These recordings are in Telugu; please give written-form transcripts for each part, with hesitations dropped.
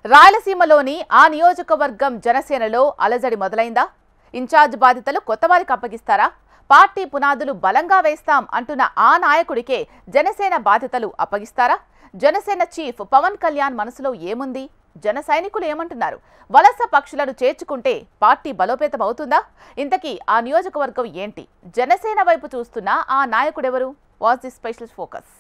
రాయలసీమలోని ఆ నియోజకవర్గం జనసేనలో అలజడి మొదలైందా? ఇన్ఛార్జ్ బాధ్యతలు కొత్తవారికి అప్పగిస్తారా? పార్టీ పునాదులు బలంగా వేస్తాం అంటున్న ఆ నాయకుడికే జనసేన బాధ్యతలు అప్పగిస్తారా? జనసేన చీఫ్ పవన్ కళ్యాణ్ మనసులో ఏముంది? జన సైనికులు ఏమంటున్నారు? వలస పక్షులను చేర్చుకుంటే పార్టీ బలోపేతం అవుతుందా? ఇంతకీ ఆ నియోజకవర్గం ఏంటి? జనసేన వైపు చూస్తున్న ఆ నాయకుడెవరు? Watch the special focus.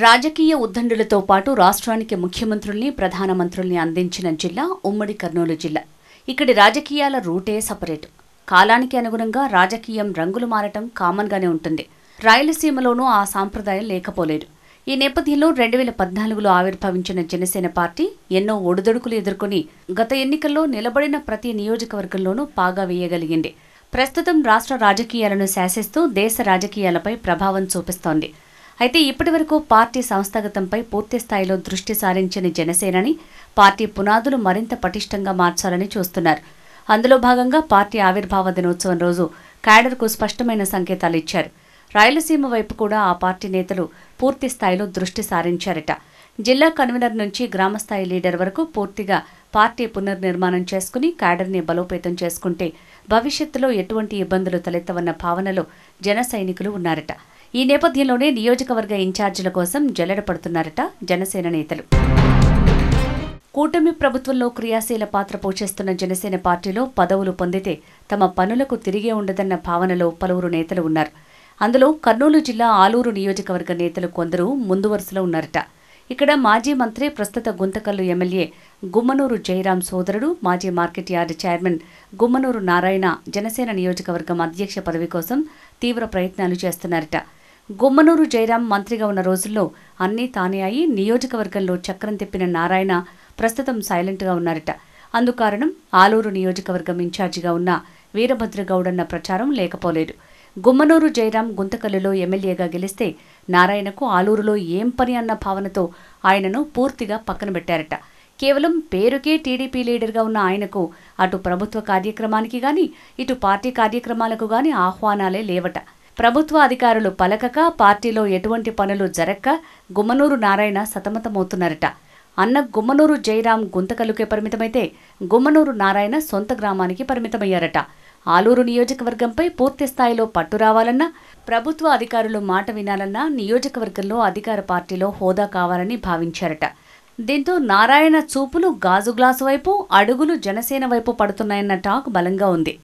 రాజకీయ ఉద్దండులతో పాటు రాష్ట్రానికి ముఖ్యమంత్రుల్ని ప్రధానమంత్రుల్ని అందించిన జిల్లా ఉమ్మడి కర్నూలు జిల్లా. ఇక్కడి రాజకీయాల రూటే సపరేట్. కాలానికి అనుగుణంగా రాజకీయం రంగులు మారటం కామన్గానే ఉంటుంది. రాయలసీమలోనూ ఆ సాంప్రదాయం లేకపోలేదు. ఈ నేపథ్యంలో 2014లో ఆవిర్భవించిన జనసేన పార్టీ ఎన్నో ఒడిదొడుకులు ఎదుర్కొని గత ఎన్నికల్లో నిలబడిన ప్రతి నియోజకవర్గంలోనూ పాగా వేయగలిగింది. ప్రస్తుతం రాష్ట్ర రాజకీయాలను శాసిస్తూ దేశ రాజకీయాలపై ప్రభావం చూపిస్తోంది. అయితే ఇప్పటివరకు పార్టీ సంస్థాగతంపై పూర్తి స్థాయిలో దృష్టి సారించిన జనసేనని పార్టీ పునాదులు మరింత పటిష్టంగా మార్చాలని చూస్తున్నారు. అందులో భాగంగా పార్టీ ఆవిర్భావ దినోత్సవం రోజు క్యాడర్కు స్పష్టమైన సంకేతాలు ఇచ్చారు. రాయలసీమ వైపు కూడా ఆ పార్టీ నేతలు పూర్తి స్థాయిలో దృష్టి సారించారట. జిల్లా కన్వీనర్ నుంచి గ్రామస్థాయి లీడర్ వరకు పూర్తిగా పార్టీ పునర్నిర్మాణం చేసుకుని క్యాడర్ని బలోపేతం చేసుకుంటే భవిష్యత్తులో ఎటువంటి ఇబ్బందులు తలెత్తవన్న భావనలో జన సైనికులు ఉన్నారట. ఈ నేపథ్యంలోనే నియోజకవర్గ ఇన్ఛార్జీల కోసం జల్లెడ పడుతున్నారట జనసేన నేతలు. కూటమి ప్రభుత్వంలో క్రియాశీల పాత్ర పోషిస్తున్న జనసేన పార్టీలో పదవులు పొందితే తమ పనులకు తిరిగే ఉండదన్న భావనలో పలువురు నేతలు ఉన్నారు. అందులో కర్నూలు జిల్లా ఆలూరు నియోజకవర్గ నేతలు కొందరు ముందు వరుసలో ఉన్నారట. ఇక్కడ మాజీ మంత్రి, ప్రస్తుత గుంతకల్లు ఎమ్మెల్యే గుమ్మనూరు జయరాం సోదరుడు, మాజీ market yard chairman Gummanuru Narayana Janasena నియోజకవర్గం అధ్యక్ష పదవి కోసం తీవ్ర ప్రయత్నాలు చేస్తున్నారట. గుమ్మనూరు జయరాం మంత్రిగా ఉన్న రోజుల్లో అన్నీ తానే అయి నియోజకవర్గంలో చక్రం తిప్పిన నారాయణ ప్రస్తుతం సైలెంట్గా ఉన్నారట. అందుకారణం ఆలూరు నియోజకవర్గం ఇన్ఛార్జిగా ఉన్న వీరభద్రగౌడన్న ప్రచారం లేకపోలేదు. గుమ్మనూరు జయరాం గుంతకల్లులో ఎమ్మెల్యేగా గెలిస్తే నారాయణకు ఆలూరులో ఏం పని అన్న భావనతో ఆయనను పూర్తిగా పక్కన పెట్టారట. కేవలం పేరుకే టీడీపీ లీడర్గా ఉన్న ఆయనకు అటు ప్రభుత్వ కార్యక్రమానికి గాని ఇటు పార్టీ కార్యక్రమాలకు గాని ఆహ్వానాలే లేవట. ప్రభుత్వ అధికారులు పలకక, పార్టీలో ఎటువంటి పనులు జరక్క గుమ్మనూరు నారాయణ సతమతమవుతున్నారట. అన్న గుమ్మనూరు జయరాం గుంతకల్లుకే పరిమితమైతే గుమ్మనూరు నారాయణ సొంత గ్రామానికి పరిమితమయ్యారట. ఆలూరు నియోజకవర్గంపై పూర్తి స్థాయిలో పట్టు రావాలన్నా, ప్రభుత్వ అధికారులు మాట వినాలన్నా నియోజకవర్గంలో అధికార పార్టీలో హోదా కావాలని భావించారట. దీంతో నారాయణ చూపులు గాజు గ్లాసు వైపు, అడుగులు జనసేన వైపు పడుతున్నాయన్న టాక్ బలంగా ఉంది.